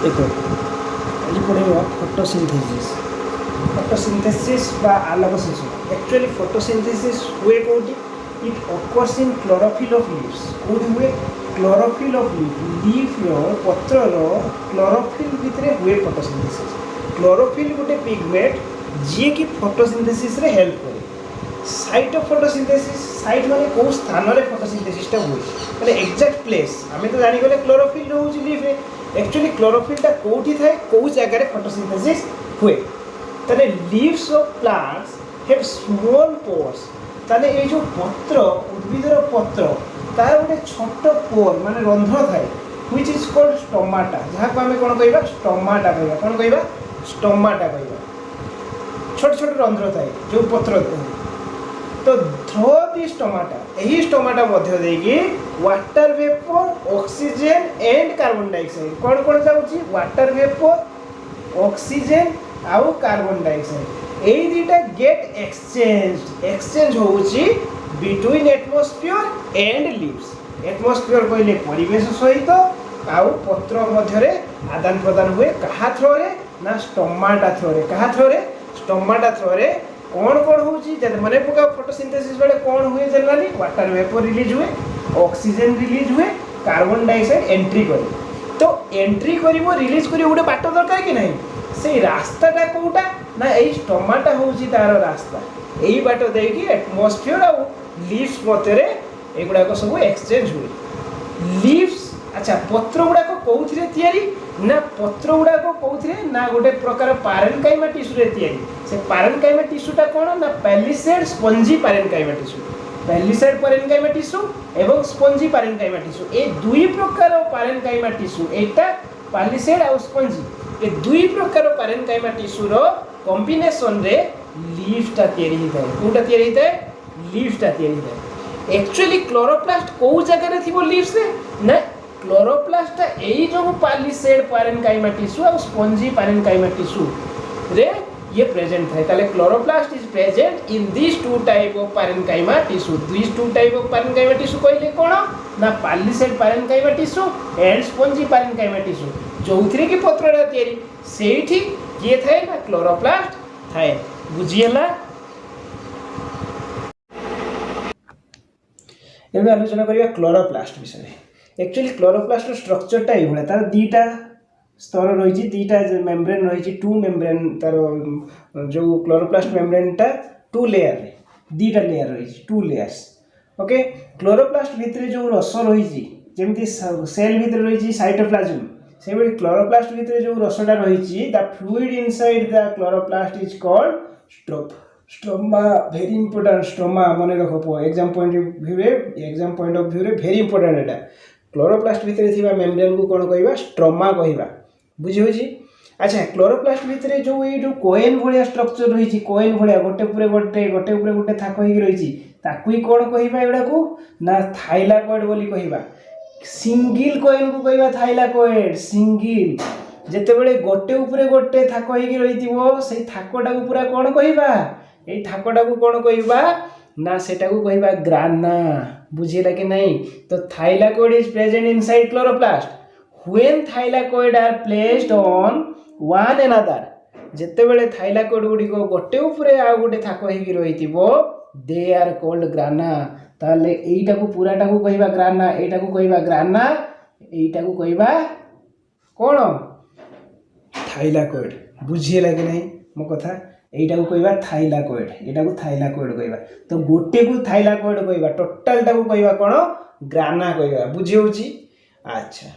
देखो ये पड़ेगा फोटोसिंथेसिस बा आलोक संश्लेषण। एक्चुअली फोटोसिंथेसिस हुए कौटी it occurs in chlorophyll of leaves. कौटी हुए क्लोरोफिल ऑफ लीफ पत्र क्लोरोफिल भितर हुए फोटोसिंथेसिस। क्लोरोफिल गोटे पिगमेंट जी कि फोटोसिंथेसिस रे हेल्प करे। साइट ऑफ फोटोसिंथेसिस साइट माने कौ स्थान रे फोटोसिंथेसिस टा हुए माने एग्जैक्ट प्लेस आमे तो जानि गले क्लोरोफिल रहउची लीफ रे। एक्चुअली क्लोरोफिल टा कोठी थाए कौ जगह रे फोटोसिंथेसिस हुए तने leaves of plants have small pores. तने ए जो पत्र उद्भिदर पत्र तार गोटे छोट पोर माने रंध्र थाए व्हिच इज कॉल्ड स्टोमाटा। जहाँ को आमे कोन कहबा स्टोमाटा कहबा। कोन कहबा स्टोमाटा कहबा। छोट छोट रंध्र थाए जो पत्र तो थ्रो दी स्टोमाटा यही स्टोमाटा मध्य देगी water vapour oxygen and carbon dioxide कौन कौन जाऊँगी वाटर वेपर ऑक्सीजन आउ कार्बन डाइऑक्साइड यही दुटा गेट एक्सचेंज होउची between atmosphere and leaves. Atmosphere कहले परिवेश सहित आउ पत्र मध्य आदान प्रदान हुए कहा थ्रो रे ना स्टोमाटा थ्रो रे। कहा थ्रो रे स्टोमाटा थ्रो रे कौन कौन होउची जब मने पका फोटोसिंथेसिस बेले कौन हुए जनरली वाटर वेपर रिलीज हुए ऑक्सीजन रिलीज हुए कार्बन डाइऑक्साइड एंट्री करे। तो एंट्री करिवो रिलीज करिवो गोटे बाट दरकार कि नहीं से रास्ताटा कोटा ना एई स्टोमाटा होउची तार रास्ता एई बाट देकी एटमॉस्फेयर आ लीव्स मते एगुडा को सब एक्सचेंज हुए। लीव्स अच्छा पत्र गुडा को कोउथिरे तयारी ना पत्र गुडा को कोउथिरे ना गोटे प्रकार पारेनकाइमा टिश्यू रे तयारी। से पारेनकाइमा टिश्यूटा कोन ना palisade spongy parenchyma tissue. Palisade parenchyma tissue एवं स्पंजी पारेनकाइमा टिश्यू ए दुई प्रकार पारेनकाइमा टिश्यू एटा पैलिसेड आ स्पंजी ए दुई प्रकार पारेनकाइमा टिश्यू रो कॉम्बिनेशन रे लीफटा तयारी हिताय। कोटा तयारी हिताय लीफटा तयारी हिताय। एक्चुअली क्लोरोप्लास्ट को जगह रे थिबो लीव्स रे ना क्लोरोप्लास्ट यही जो पैलिसेड पारेनकाइमा टिश्यू और स्पंजी पारेनकाइमा टिश्यू रे ये प्रेजेंट है। ताले chloroplast is present in this two type of parenchyma tissue. This two type of parenchyma tissue कहले कोन ना palisade parenchyma tissue and spongy parenchyma tissue जोथिरे की पत्रडा तयारी सेठी किए थाए ना क्लोरोप्लास्ट थाए। बुझियला एबे आलोचना करिया क्लोरोप्लास्ट विषय। एक्चुअली क्लोरोप्लास्ट स्ट्रक्चरटा ये भाया तार दीटा स्तर रही दीटा मेम्ब्रेन रही टू मेम्ब्रेन तार जो क्लोरोप्लास्ट मेम्ब्रेनटा टू लेयर दीटा लेयर रही टू लेयर्स। ओके क्लोरोप्लास्ट भितर जो रस रही जमी सेल भितर रही साइटोप्लाज्म से भाई क्लोरोप्लास्ट भितर जो रसटा रही the fluid inside the chloroplast is called stroma. Very important stroma मन रख एग्जाम पॉइंट ऑफ व्यू रे वेरी इंपोर्टेंट एटा। क्लोरोप्लास्ट भितर थिबा मेम्ब्रेन को कौन कहवा स्ट्रोमा कहवा बुझी होची। अच्छा क्लोरोप्लास्ट भितर जो ये जो कोएन भलिया स्ट्रक्चर रही कोएन भलिया गोटे उपरे गोटे थाक होई रही ताकू ही कौन कहवा एडा को ना थाइलाकोइड बोली कहवा। सिंगल कोएन को कहवा थाइलाकोइड सिंगल जेतेबेले गोटे उपरे गोटे थाक होई रहितिबो सेई थाकटा को पूरा कौन कहवा एई थाकटा को कौन कहवा ना सेटा को कहवा ग्राना। बुझिला कि नहीं। तो thylakoid is present inside chloroplast when thylakoid are placed on one another जेतेबेले थाइलाकोइड गुडी को गोटे उपरे आ गोटे थाक होई रहितिबो दे आर कॉल्ड ग्राना। ताले एईटा को पूराटा को कहवा ग्राना एईटा को कहवा ग्राना एईटा को कहवा कोन थाइलाकोइड। बुझिला कि नहीं मो कथा एटा को कहवा थाइलाकोइड एटा को थाइलाकोइड कहवा। तो गोटे को थाइलाकोइड कहवा टोटलटा को कहवा कोन ग्राना कहवा। बुझी होची। अच्छा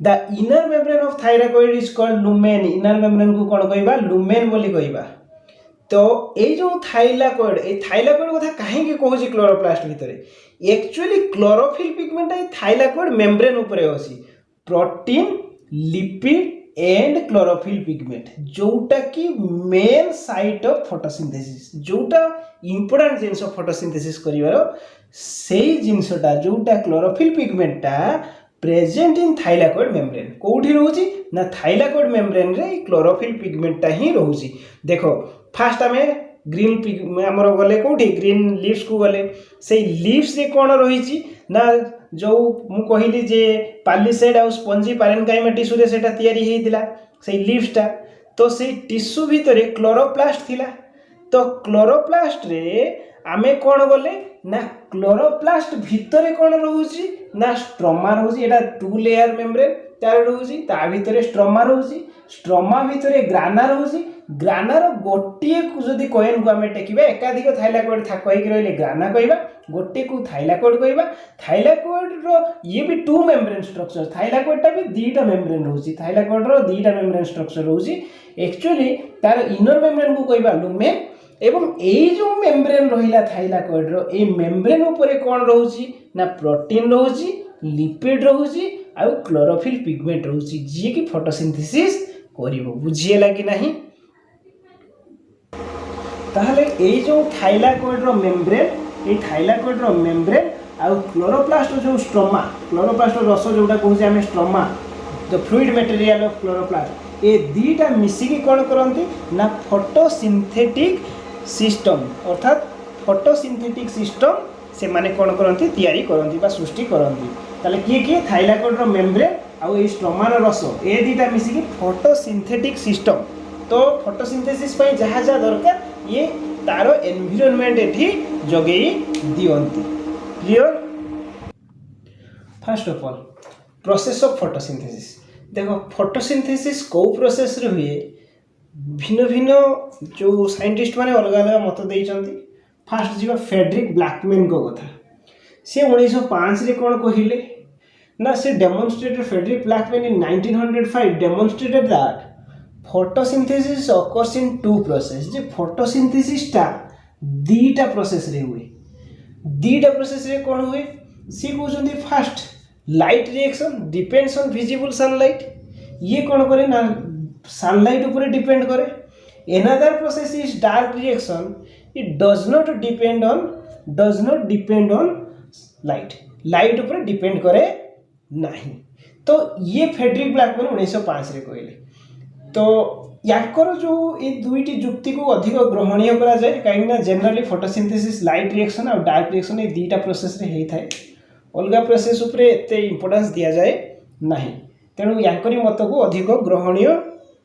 the inner membrane of thylakoid is called lumen. Inner membrane को कौन कहवा लुमेन बोली कहवा। तो ये जो थाइलाकोइड ए थाइलाकोइड कथा काहे कहूची क्लोरोप्लास्ट भितर एक्चुअली क्लोरोफिल पिगमेंट ए थाइलाकोइड मेम्ब्रेन ऊपर अछि protein lipid and chlorophyll pigment जोटा कि मेन साइट ऑफ फोटोसिंथेसिस जोटा इंपोर्टेंट जिनस फोटोसिंथेसिस करिवार सेही जिनसटा जोटा क्लोरोफिल पिगमेंटटा प्रेजेंट इन थाइलाकोइड मेम्ब्रेन कोठी रहउची ना थाइलाकोइड मेम्ब्रेन रे क्लोरोफिल पिगमेंटटा ही रहउची। देखो फास्ट आमे ग्रीन आमर गले कोठी ग्रीन लीव्स को गले से लीव्स रे कोन रहिची ना जो मु कहली जे पालिसेड आ स्पंजी पारेनकाइमा टिश्यू रे सेटा तयारी हेइतिला से लीव्सटा तो से टिश्यू भितर क्लोरोप्लास्ट थिला तो क्लोरोप्लास्ट रे आमे कौन गले ना क्लोरोप्लास्ट भितर कौन रोची ना स्ट्रोमा रोची एटा 2 लेयर मेम्ब्रेन तार रोची ता भितर स्ट्रोमा रोची स्ट्रोमा भितर ग्राना रोची ग्रानार गोटे को जदि कॉइन को आम टेकिबा एकाधिक थाइलाकोइड था कहीकि रहिले ग्राना कहबा गोटे को थाइलाकोइड कहबा थाइलाकोइड रो ये भी 2 मेम्ब्रेन स्ट्रक्चर थाइलाकोइडटा भी 2टा मेम्ब्रेन रोची थाइलाकोइड रो 2टा मेम्ब्रेन स्ट्रक्चर रोची एक्चुअली तार इनर मेम्ब्रेन को कहबा लुमेन एवं एई जो मेम्ब्रेन रहिला थाइलाकोइड रो ए मेम्ब्रेन ऊपर कोन रहउची ना प्रोटीन रहउची लिपिड रहउची आ क्लोरोफिल पिगमेंट रहउची जे कि फोटोसिंथेसिस करिवो बुझिएला कि नाही ताहले एई जो थाइलाकोइड रो मेम्ब्रेन ए थाइलाकोइड रो मेम्ब्रेन आ क्लोरोप्लास्ट जो स्ट्रोमा क्लोरोप्लास्ट रस जोटा कहूँ आम stroma the fluid material of chloroplast ए दीटा मिसिकी कौन करती ना फोटोसिंथेटिक सिस्टम अर्थात फोटोसिंथेटिक सिस्टम से माने कौन करती तैयारी करती बा सृष्टि करती ताले किए किए थाइलाकोइड रो मेम्ब्रेन आउ ए स्ट्रोमार रस ए दीटा मिसिकी फोटोसिंथेटिक सिस्टम तो फोटोसिंथेसिस पई जहाँ जहाँ दरकार ये तार एनवायरनमेंट एठी जगेई दियंती clear first of all process of photosynthesis देखो फोटोसिंथेसिस को प्रोसेस रे हुए भिन्न भिन्न जो साइंटिस्ट माने अलग अलग मत देइचंती फास्ट जीवा फ्रेडरिक ब्लैकमैन को कथा से 1905 रे कोन कहिले ना से demonstrated Frederick Blackman in 1905 demonstrated that photosynthesis occurs in 2 process जे photosynthesis टा दीटा प्रोसेस रे हुए दीटा प्रोसेस रे कोन हुए सी कहउछंती first light reaction depends on visible sunlight ये कोन करे ना सनलाइट ऊपर डिपेंड करे another process is dark reaction it does not depend on light ऊपर डिपेंड करे नहीं तो ये फ्रेडरिक ब्लैकमैन 1905 रे कहले तो याकर जो ये दुईटी जुक्ति को अधिक ग्रहणीय करा जाए कहीं जनरली फोटोसिंथेसिस लाइट रिएक्शन और डार्क रिएक्शन ये दीटा प्रोसेस रे हेई थाए अलग प्रोसेस उपरे एते इंपोर्टेंस दिया जाए नहीं तेणु याकरी मत को अधिक ग्रहणीय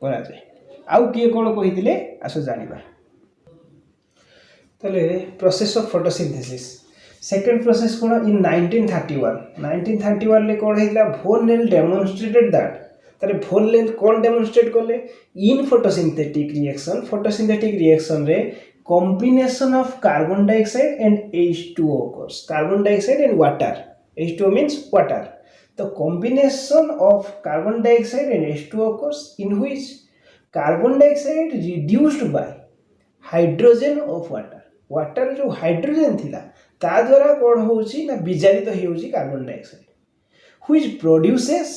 करा जाए आउ किए कोन कहिदिले आसो जानिबा तले process of photosynthesis second process कोन इन 1931 ले कोन हेला वॉन नेल डेमोन्स्ट्रेटेड दैट तारे वॉन नेल कोन डेमोन्स्ट्रेट करले इन फोटोसिंथेटिक रिएक्शन रे combination of carbon dioxide and H2O occurs carbon dioxide and water H2O means water the combination of carbon dioxide and H2O occurs in which carbon dioxide reduced by hydrogen of water जो hydrogen थिला ता द्वारा कोन होउची ना विजारित हेउची carbon dioxide which produces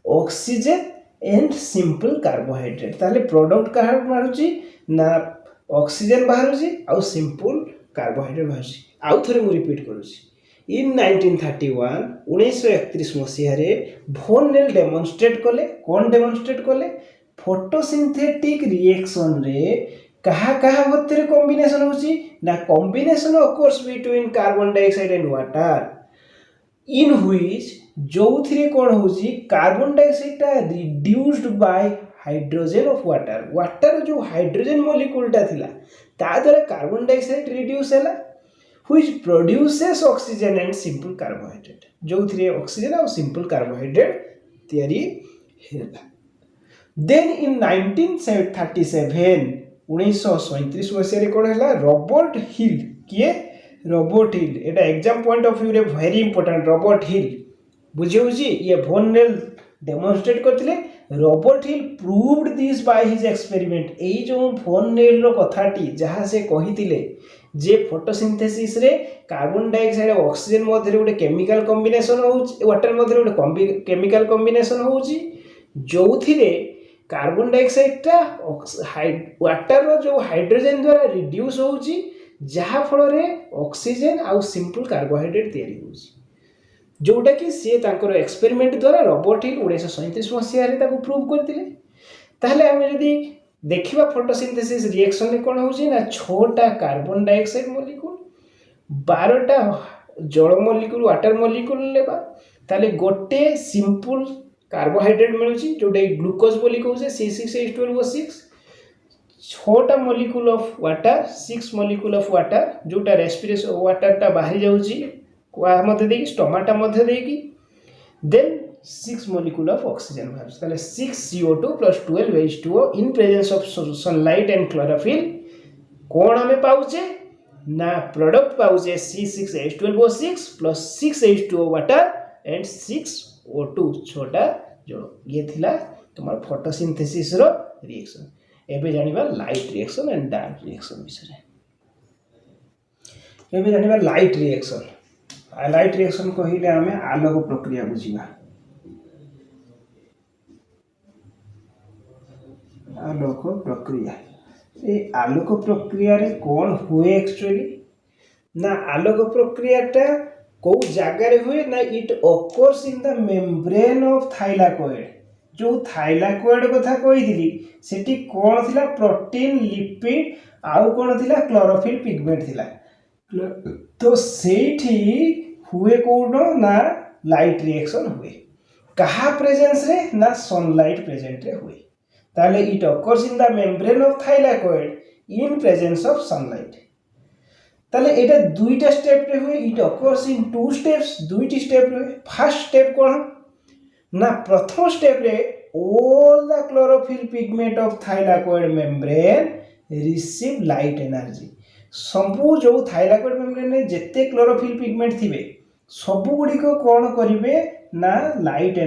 oxygen and simple carbohydrate ताले प्रोडक्ट कहा बाहरुची ना ऑक्सीजन बाहरुची आउ सिंपल कार्बोहाइड्रेट बाहरुची आउ थरे मु रिपीट करूची इन 1931 मसीहा रे वॉन नेल डेमोन्स्ट्रेट कले कोन डेमोन्स्ट्रेट कले फोटोसिंथेटिक रिएक्शन रे कहा कहा भीतर कॉम्बिनेशन होची ना combination occurs between carbon dioxide and water in which जो थिरे कोन होची कार्बन डाइऑक्साइड टा reduced by hydrogen of water जो हाइड्रोजन मॉलिक्यूल टा थिला ता द्वारा कार्बन डाइऑक्साइड रिड्यूस हैला which produces oxygen and simple carbohydrate जो थिरे ऑक्सीजन और सिंपल कार्बोहाइड्रेट तयारी हैला देन इन 1937 मसीह रे कोन हैला रॉबर्ट हिल किए रॉबर्ट हिल एटा एग्जाम पॉइंट ऑफ व्यू रे वेरी इंपोर्टेंट रॉबर्ट हिल बुझिउजी ये वॉन नेल डेमोन्स्ट्रेट करथिले Robert Hill proved this by his experiment एई जो वॉन नेल रो कथाटी जहां से कहिथिले जे फोटोसिंथेसिस रे कार्बन डाइऑक्साइड और ऑक्सीजन मध्ये गोटे केमिकल कॉम्बिनेशन होउची वाटर मध्ये गोटे केमिकल कॉम्बिनेशन होउची जोथिरे कार्बन डाइऑक्साइड टा वाटर रो जो हाइड्रोजन द्वारा रिड्यूस होउची जहा फल रे ऑक्सीजन आउ सिंपल कार्बोहाइड्रेट तयारी होउची जोटा कि सी तांकर एक्सपेरिमेंट द्वारा रॉबर्ट हिल 1937 मसीह रे ताको प्रूव करथिले ताहले हम जदी देखिबा फोटोसिंथेसिस रिएक्शन रे कोन होउची ना 6टा कार्बन डाइऑक्साइड मॉलिक्यूल 12टा जल मलिक्यूल वाटर मलिक्यूल लेबा ताले गोटे सिंपल कार्बोहाइड्रेट मिलुची जोटे ग्लूकोज बोली कहूचे C6H12O6 6टा molecule of water 6 molecule of water जोटा रेस्पिरेशन वाटर टा बाहरी जाउची कोआ मते देकी स्टोमाटा मध्य देकी देन 6 molecule of oxygen बाहर ताले 6 CO2 plus 12 H2O in presence of sunlight and chlorophyll कौन हमें पाउचे ना product पाउचे C6H12O6 plus 6 H2O water and 6 O2 छोटा जल ये थिला तुम्हार फोटोसिंथेसिस रो रिएक्शन एबे जानिबा light reaction and dark reaction विषय एबे जानिबा लाइट रिएक्शन कहिले हमें आलोक प्रक्रिया बुझिबा आलोक प्रक्रिया ए आलोक प्रक्रिया रे कौन हुए एक्चुअली ना आलोक प्रक्रियाटा को जगार हुए ना it occurs in the membrane of thylakoid जो थाइलाकोइड कथा कही सेठी कौन थिला प्रोटीन लिपिड आउ कौन थिला क्लोरोफिल पिगमेंट थिला तो सेठी हुए कौन ना लाइट रिएक्शन हुए कहा प्रेजेंस रे ना सनलाइट प्रेजेंट रे हुए ताले it occurs in the membrane of thylakoid in presence of sunlight ताले एटा दुईटा स्टेप रे हुए it occurs in two steps दुईटी स्टेप रे फर्स्ट स्टेप कोन ना प्रथम स्टेप रे all the chlorophyll pigment of thylakoid membrane receive light energy सबु जो थाइलाकोइड मेम्ब्रेन रे जेते क्लोरोफिल पिगमेंट थिबे सबु गुडी को कोन करिवे ना लाइट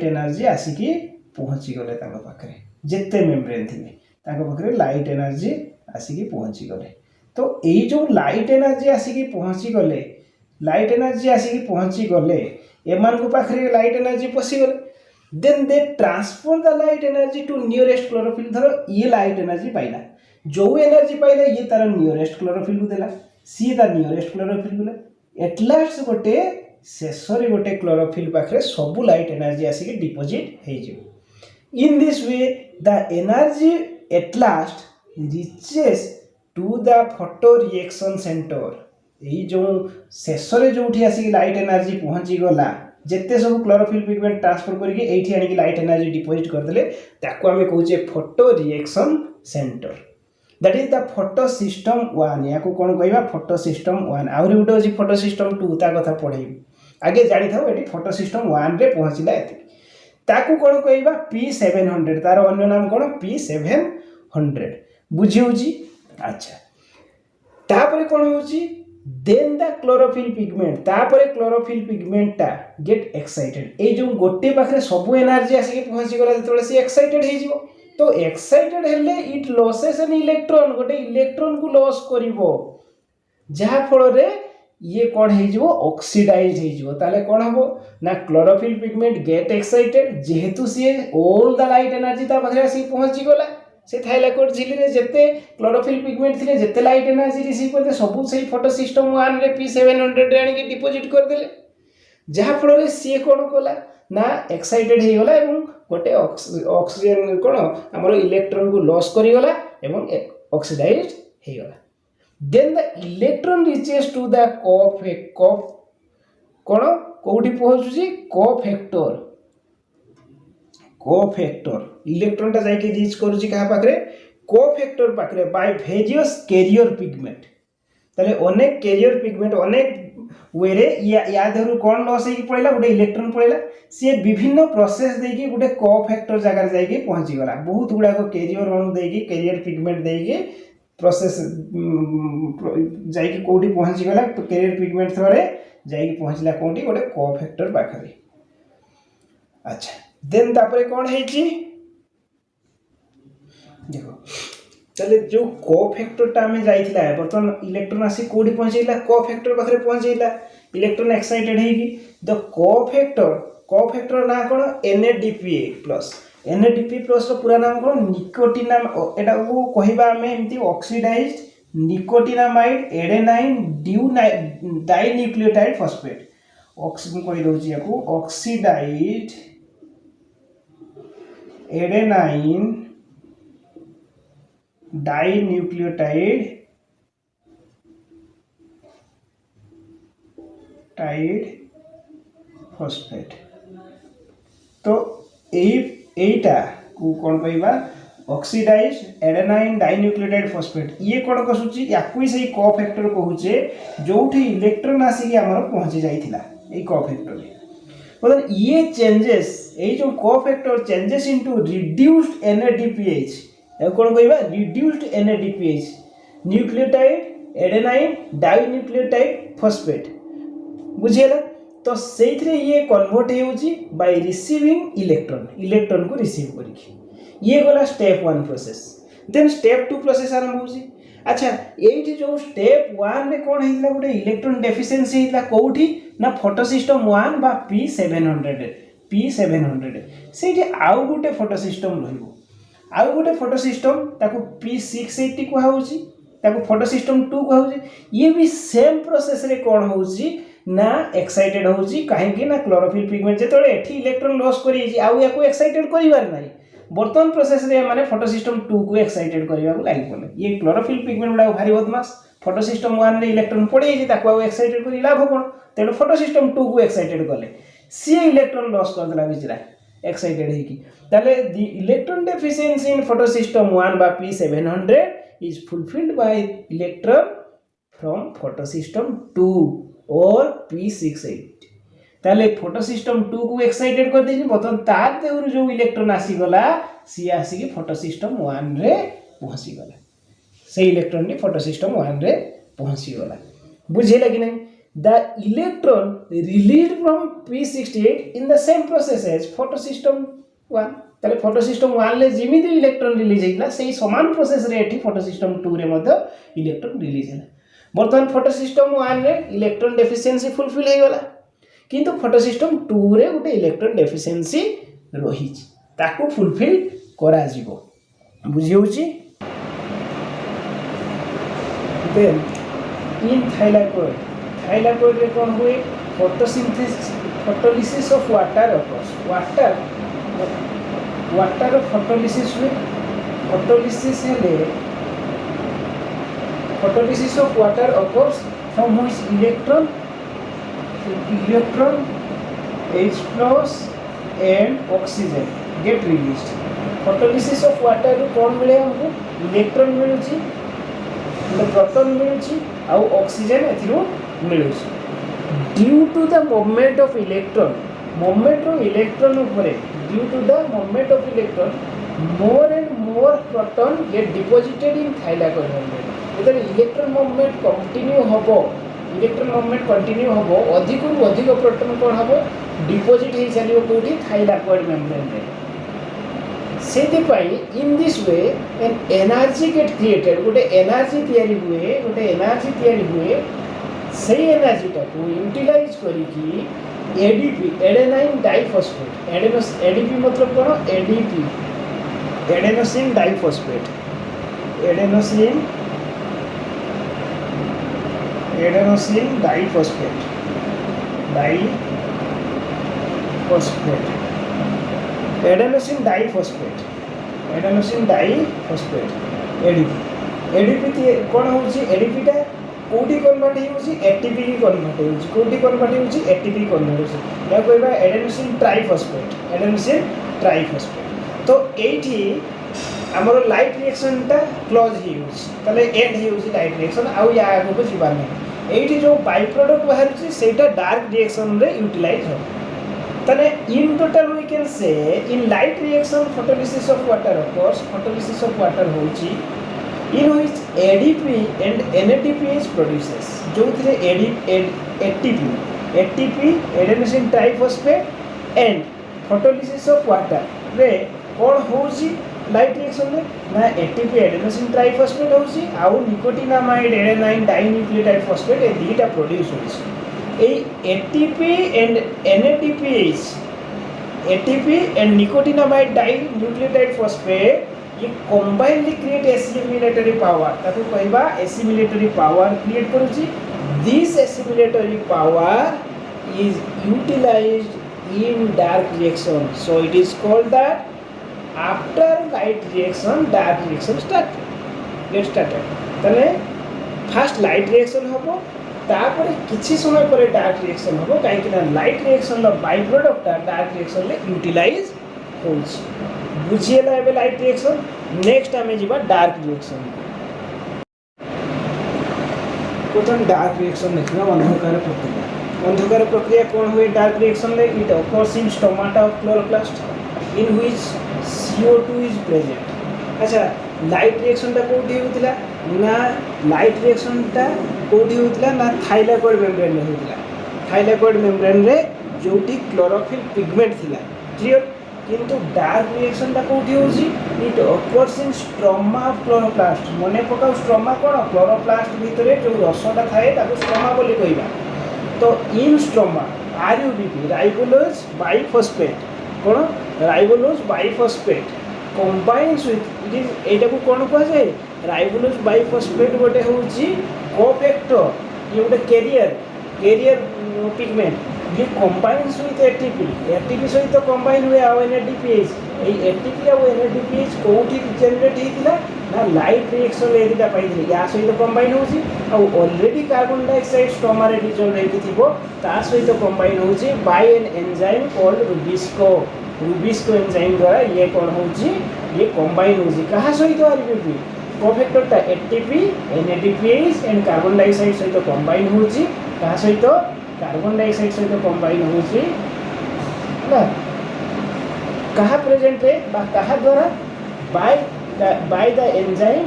एनर्जी आसीकी पहुंची गले तांको पाखरे जेते मेम्ब्रेन थिबे तांको पाखरे लाइट एनर्जी आसीकी पहुंची गले तो एई जो लाइट एनर्जी आसीकी पहुंची गले एमान को पाखरे लाइट एनर्जी पसी गले then they transfer the light energy to nearest chlorophyll धरो ये लाइट एनर्जी पाइला जो एनर्जी पाइला ये तार नियरेस्ट क्लोरोफिल को देला सी द नियरेस्ट क्लोरोफिल को एट लास्ट गोटे शेषरे गोटे क्लोरोफिल पाखरे सब लाइट एनर्जी आसीकी डिपोजिट हे जिवो in this way the energy at last reaches to the photo reaction center एई जो शेषरे जोठी आसी लाइट एनर्जी पहुंची गला जेते सब क्लोरोफिल पिगमेंट ट्रांसफर करके एठी आनी लाइट एनर्जी डिपोजिट कर देले ताको हमें कहूचे photo reaction centre that is the photo system 1 याको कोन कहबा फोटो सिस्टम 1 आउरी उडो जी फोटो सिस्टम 2 ता कथा पढै आगे जानि थाओ एठी फोटो सिस्टम 1 रे पहुंचिला एति ताकू कौन कहबा P700 तार अन्य नाम कौन P700 बुझी होची अच्छा तापरे कौन होची देन द क्लोरोफिल पिगमेंट ता गेट एक्साइटेड ए जो गोटे पाखरे सब एनर्जी आसी पहुंची गला जतले से एक्साइटेड हे जिवो तो एक्साइटेड हेले इट लॉसेस एन इलेक्ट्रॉन गोटे इलेक्ट्रॉन को लॉस करिवो जहा फल रे ये कौन हो ऑक्सीडाइज हो ताले कौन हो ना क्लोरोफिल पिगमेंट गेट एक्साइटेड जेहेतु see all the light energy ता पाखरे आसी पहुंची गला से थाइलाकोइड झिली रे जेते क्लोरोफिल पिगमेंट थिले जेते लाइट एनर्जी रिसीव करते सब से फोटो सिस्टम 1 रे P700 रे आनी डिपोजिट कर देले जहा फल रे सी कौन कला ना एक्साइटेड हे गला एवं गोटे ऑक्सीजन कौन हमर इलेक्ट्रॉन को लॉस करी गला एवं ऑक्सीडाइज हे गला then the electron reaches to the कौन कोठी पहुंचुची कोफैक्टर इलेक्ट्रॉन टा जाके रीच करूची कहा पाखरे कोफैक्टर पाखरे बाय वेरियस कैरियर पिगमेंट ताले अनेक कैरियर पिगमेंट अनेक वेरे या धरु कोन लॉस हे पड़ेला गोटे इलेक्ट्रॉन पड़ेला से विभिन्न प्रोसेस देकी गोटे कोफैक्टर जगह जाके पहुंची गला बहुत गुडा को कैरियर अणु देकी कैरियर पिगमेंट देकी प्रोसेस जाइकी कोठी पहुंची गला कैरियर पिगमेंट थ्रोरे जाइकी पहुंचला कोठी गोटे कोफैक्टर पाखरे अच्छा देन तापरे कोन हेची देखो चले जो कोफैक्टर टा में जाइथिला बर्तन इलेक्ट्रॉन आसी कोठी पहुंचैला कोफैक्टर पाखरे पहुंचैला इलेक्ट्रॉन एक्साइटेड हेगी द कोफैक्टर ना कोन NADPA+ रो पूरा नाम कोन निकोटिनाम एटा को कहिबा हमें एमती oxidized nicotinamide adenine dinucleotide phosphate oxygen कहि दोची याको oxidized adenine dinucleotide tide phosphate. तो एटा को कौन कहबा ऑक्सीडाइज एडेनाइन डाइन्यूक्लियोटाइड फॉस्फेट। ये कौन कसुची याकू ही सही कोफैक्टर कहूचे जोठी इलेक्ट्रॉन आसिक आमर पहुंची जाइथिला ए कोफैक्टर रे। मतलब ये चेंजेस ए जो cofactor changes into reduced NADPH ए कौन कहबा reduced NADPH nucleotide adenine dinucleotide phosphate बुझेला। तो सेइथरे ये कन्वर्ट होउची बाय रिसीविंग इलेक्ट्रॉन को रिसीव करिकी ये गला step 1 process. Then step 2 process आरंभ होउची। अच्छा एठी जो स्टेप 1 रे कोन हेइला गोटे इलेक्ट्रॉन डेफिशिएंसी हेइला कोठी ना फोटोसिस्टम 1 बा P700 सेठी आउ गोटे फोटोसिस्टम रहिबो आउ गोटे फोटोसिस्टम ताको P680 को होउची ताको फोटोसिस्टम 2 को होउची। ये भी सेम प्रोसेस रे कोन होउची ना एक्साइटेड होउची काहे ना क्लोरोफिल पिगमेंट जेतोले एठी इलेक्ट्रॉन लॉस करी आउ याको एक्साइटेड करिवार नाही। वर्तमान प्रोसेस रे माने फोटोसिस्टम 2 को एक्साइटेड करिवा को लागि पले ये क्लोरोफिल पिगमेंट गुडा भारी बदमाश फोटोसिस्टम 1 रे इलेक्ट्रॉन पड़ी जे ताको एक्साइटेड करी लाभ कोन तेनो फोटोसिस्टम 2 को एक्साइटेड करले सी इलेक्ट्रॉन लॉस कर देला बिचरा एक्साइटेड है कि ताले the electron deficiency in photosystem 1 बा P700 is fulfilled by electron from photosystem 2 और P680 ताले फोटोसिस्टम 2 को एक्साइटेड कर देछि बतन तार देउर जो इलेक्ट्रॉन आसी गला सी आसी की फोटोसिस्टम 1 रे पहुंची गला से इलेक्ट्रॉन ने फोटोसिस्टम 1 रे पहुंची गला बुझेला कि नहीं। The electron released from P68 in the same process as photosystem 1 ताले फोटोसिस्टम 1 ले जिमिति इलेक्ट्रॉन रिलीज हेला सेही समान प्रोसेस रे एठी फोटोसिस्टम 2 रे मध्य इलेक्ट्रॉन रिलीज हेला। वर्तमान फोटोसिस्टम 1 रे इलेक्ट्रॉन डेफिशिएंसी फुलफिल हे गला किंतु फोटोसिस्टम 2 रे गोटे इलेक्ट्रॉन डेफिशिएंसी रही ताको फुलफिल करा जिवो बुझी होची। देन इन थाइलाकोइड रे कोन हुए photolysis of water occurs water photolysis हुए फोटोलिसिस हेले photolysis of water occurs from which electron H plus and oxygen get released। Photolysis of water रू कौन मिले हमको इलेक्ट्रॉन मिलुची प्रोटॉन मिलुची आउ ऑक्सीजन एथिरो मिलुची due to the movement of electron ऊपर due to the movement of electron more and more proton get deposited in thylakoid membrane. इधर इलेक्ट्रॉन मूवमेंट कंटिन्यू हबो इलेक्ट्रॉन मूवमेंट कंटिन्यू हबो अधिक रु अधिक प्रोटॉन कोन हबो डिपॉजिट हे चलियो कोठी थाइलाकोइड मेम्ब्रेन रे सेति पई in this way an energy get created गोटे एनर्जी तयारी हुए सही एनर्जी टा को यूटिलाइज करी की एडीपी एडेनाइन डाइफॉस्फेट एडीपी मतलब कोन adenosine diphosphate adenosine diphosphate ADP कौन होची एडीपी टा कोठी कन्वर्ट होची एटीपी की कन्वर्ट होची कोठी कन्वर्ट होची एटीपी कन्वर्ट होची या कहबा एडेनोसिन ट्राइफॉस्फेट। तो एठी हमर लाइट रिएक्शन टा क्लोज ही होची तले एंड ही होची लाइट रिएक्शन आउ या आगो को जीवा नै एठी जो बाय प्रोडक्ट बाहर होची सेटा डार्क रिएक्शन रे यूटिलाइज हो तने in total we can say in light reaction photolysis of water होची in which ADP and NADPH produces जो थरे ATP adenosine triphosphate and photolysis of water रे कोन होची लाइट रिएक्शन में ना एटीपी एडेनोसिन ट्राइफॉस्फेट होची आउ निकोटिनामाइड एडेनाइन डाइन्यूक्लियोटाइड फॉस्फेट ए दीटा प्रोड्यूस होची ए ATP and NADPH ATP and nicotinamide dinucleotide phosphate ये कंबाइनली क्रिएट एसिमिलेटरी पावर ताको कहबा एसिमिलेटरी पावर क्रिएट करूची this assimilatory power is utilised in dark reaction so it is called that after light reaction dark reaction get started तने first light reaction होबो तापर किसी समय पर डार्क रिएक्शन हम कहीं लाइट रिएक्शन बाय प्रोडक्टा डार्क रिएक्शन ले यूटिलाइज हो बुझीगला एबे लाइट रिएक्शन। नेक्स्ट आम जा डार्क रिएक्शन। प्रथम डार्क रिएक्शन देखा अंधकार प्रक्रिया। अंधकार प्रक्रिया कौन हुए डार्क रिएक्शन ले it occurs in stomata of chloroplast in which CO2 is present. अच्छा लाइट रिएक्शन टा कोठी होतिला ना लाइट रिएक्शन टा कोठी होतिला ना थाइलाकोइड मेम्ब्रेन रे होतिला। थाइलाकोइड मेम्ब्रेन रे जोटी क्लोरोफिल पिगमेंट थिला क्लियर। किंतु डार्क रिएक्शन टा कोठी होजी it occurs in stroma of chloroplast. मने पकाउ स्ट्रोमा कोन क्लोरोप्लास्ट भितरे जो रसटा थाए ताको स्ट्रोमा बोली कहबा। तो in stroma RUBP ribulose bisphosphate कौन ribulose bisphosphate combines with it एटा को कौन कह जाए राइबोलोज बाइफॉस्फेट गोटे होची कोफैक्टर ये गोटे कैरियर पिगमेंट ये कंबाइन्स विथ ATP सहित कंबाइन हुए आउ NADPH ए ATP आउ NADPH कोठी जनरेट हेतिला ना लाइट रिएक्शन ए दिटा पाइथिले या सहित कंबाइन होची आउ ऑलरेडी कार्बन डाइऑक्साइड स्टोमा रे डिजोल्व हेति थिबो ता सहित कंबाइन होची by an enzyme called rubisco enzyme द्वारा ये कौन होची ये कंबाइन होची कहा सहित RUBP कोफैक्टर ता ATP NADPH and carbon dioxide सहित कंबाइन होची कहा सहित कार्बन डाइऑक्साइड सहित कंबाइन होची ना कहा प्रेजेंट है बा कहा द्वारा बाय द एंजाइम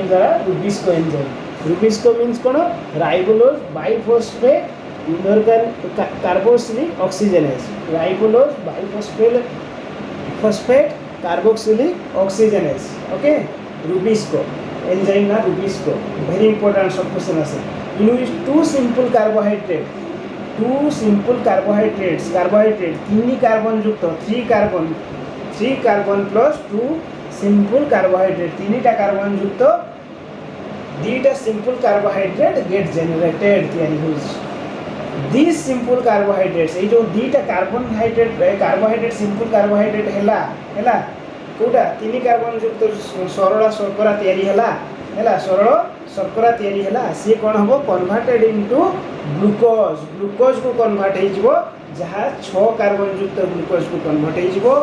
द्वारा रुबिस्को एंजाइम। रुबिस्को मीन्स कौन ribulose biphosphate inorganic carboxylic oxygenase ribulose biphosphate carboxylic oxygenase okay rubisco enzyme ना रुबिस्को वेरी इंपोर्टेंट सब क्वेश्चन आसे in which two simple carbohydrate carbohydrate तीन कार्बन युक्त 3 कार्बन प्लस 2 सिंपल कार्बोहाइड्रेट तीनटा carbon युक्त दीटा simple carbohydrate get generated तैयारी होइछ। दिस सिंपल कार्बोहाइड्रेट्स ए जो दीटा कार्बोहाइड्रेट सिंपल कार्बोहाइड्रेट हैला कोटा 3 कार्बन युक्त सरल शर्करा तैयारी हैला सरल शर्करा तैयारी हैला से कोन हबो कन्वर्टेड इनटू ग्लूकोज को कन्वर्ट हो जहाँ 6 कार्बन युक्त ग्लूकोज को कन्वर्ट हो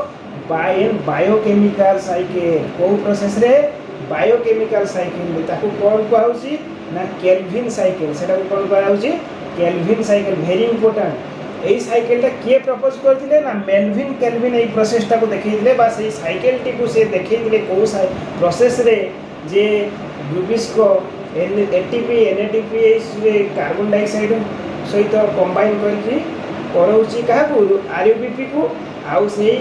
बाय एन बायोकेमिकल साइकिल को प्रोसेस रे बायोकेमिकल साइकिल ताको कौन कहउची ना केल्विन साइकिल सेटा को कौन कहउची केल्विन साइकिल वेरी इंपोर्टेंट। एई साइकिलटा किए प्रपोज करथिले ना मेल्विन केल्विन एई प्रोसेसटा को देखैथिले बा सेई साइकिलटी को से देखैथिले को प्रोसेस रे जे रुबिस्को ATP NADPH रे कार्बन डाइऑक्साइड सहित कंबाइन करके करउची काहू RUBP को आउ सेई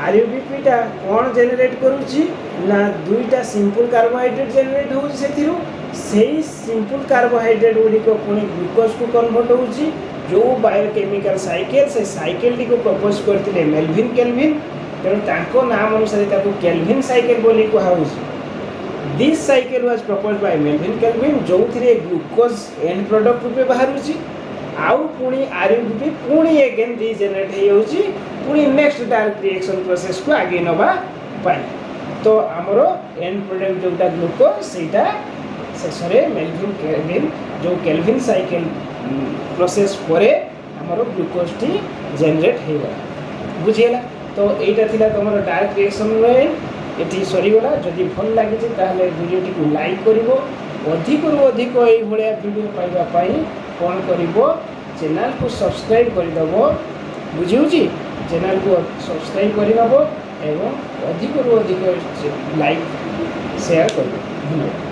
RUBP टा कौन जेनेरेट करूची ना दुईटा सिंपल कार्बोहाइड्रेट जेनेरेट होउची सेथिरु सेई सिंपल कार्बोहाइड्रेट गुडी को पुनी ग्लूकोज को कन्वर्ट होउची जो बायोकेमिकल साइकिल से साइकिल टी को प्रपोज करथिले मेल्विन केल्विन तेणु तांको नाम अनुसार ताको केल्विन साइकिल बोली कहउची। This cycle was propose by Melvin Calvin जो थिरे ग्लूकोज एंड प्रोडक्ट रूपे बाहरुची आउ पुनी RUBP पुनी अगेन रीजेनरेट हे होची पुनी नेक्स्ट डार्क रिएक्शन प्रोसेस को आगे नबा पाई तो हमरो एंड प्रोडक्ट जोटा ग्लूकोज सेटा शेषरे मेल्विन केल्विन जो केल्विन साइकिल प्रोसेस परे हमरो ग्लूकोज टी जनरेट हेगा बुझियला। तो एटा थिला तमरो डार्क रिएक्शन रे एटी सरीगला जदि भल लागिছে ताहले वीडियोटी को लाइक करिवो अधिक रु अधिक एई भलिया वीडियो पाइबा पाई कोन करिवो चैनल को सब्सक्राइब करि दबो बुझिउची चैनल को सब्सक्राइब करि दबो एवं अधिक रु अधिक लाइक शेयर करिवो। धन्यवाद।